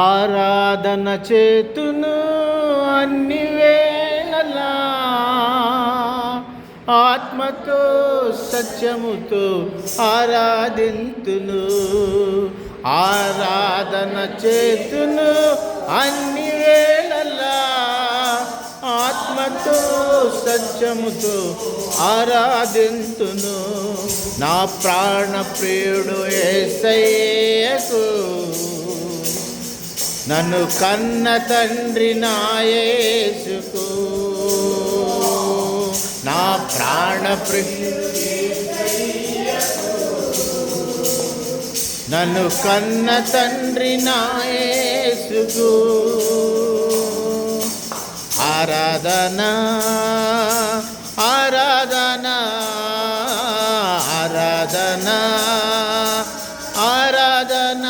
ఆరాధన చేతును అన్ని వేళలా, ఆత్మతో సత్యముతో ఆరాధింతును. ఆరాధన చేతును అన్ని వేళలా, ఆత్మతో సత్యముతో ఆరాధింతును. నా ప్రాణ ప్రియుడు యేసయ్యకు, నన్ను కన్న తండ్రి నా యేసుకు. నా ప్రాణ ప్రియుడు నన్ను కన్న తండ్రి నా యేసుకు. ఆరాధన ఆరాధన ఆరాధన ఆరాధన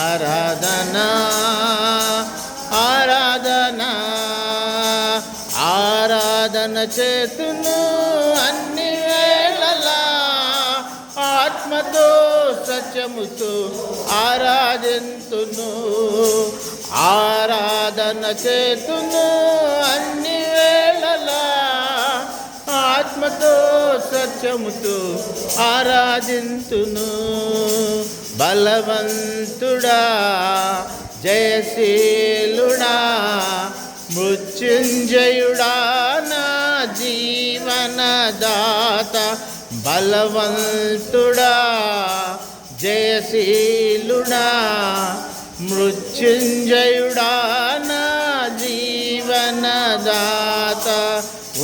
ఆరాధన ఆరాధన ఆరాధన చేతును అన్ని వేళలా, ఆత్మతో సత్యముతో ఆరాధింతును. ఆరాధన చేతును అన్ని వేళలా, ఆత్మతో సత్యముతో ఆరాధింతును. బలవంతుడా జయశీలుడా మృత్యుంజయుడా నా జీవనదాత. బలవంతుడా జయశీలుడా మృత్యుంజయుడా నా జీవనదాత.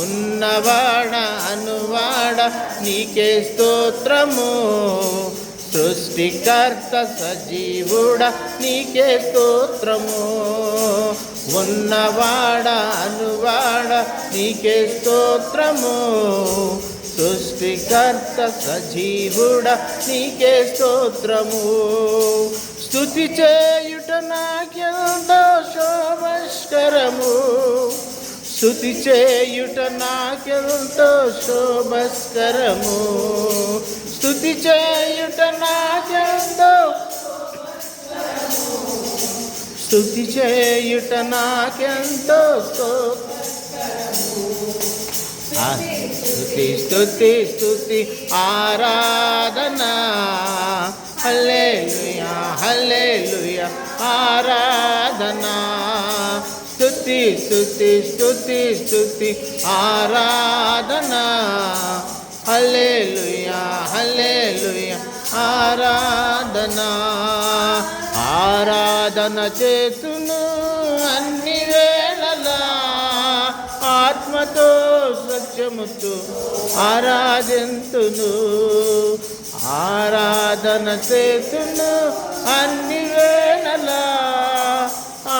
ఉన్నవాడ అనువాడ నీకే స్తోత్రము, సృష్టికర్త సజీవుడ నీకే స్తోత్రము. ఉన్నవాడ అనువాడ నీకే స్తోత్రము, సృష్టికర్త సజీవుడ నీకే స్తోత్రము. స్తుతి చేయుట నాకెంతో శోభస్కరము, స్తుతి చేయుట నాకెంతో శోభస్కరము. స్తుతి చేయుట నాకెంతో స్తుతి చేయుట నాకెంతో స్తుతి స్తుతి స్తుతి ఆరాధన. హల్లెలూయా హల్లెలూయా ఆరాధన. స్తుతి స్తుతి స్తుతి స్తుతి ఆరాధన. హల్లెలూయా హల్లెలూయా ఆరాధన. ఆరాధన చేతును అన్ని వేళలా, ఆత్మతో సత్యముతో ఆరాధింతును. ఆరాధన చేతును అన్ని వేళలా,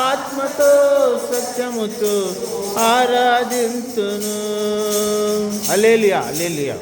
ఆత్మతో సత్యముతో ఆరాధింతును. హల్లెలూయా హల్లెలూయా.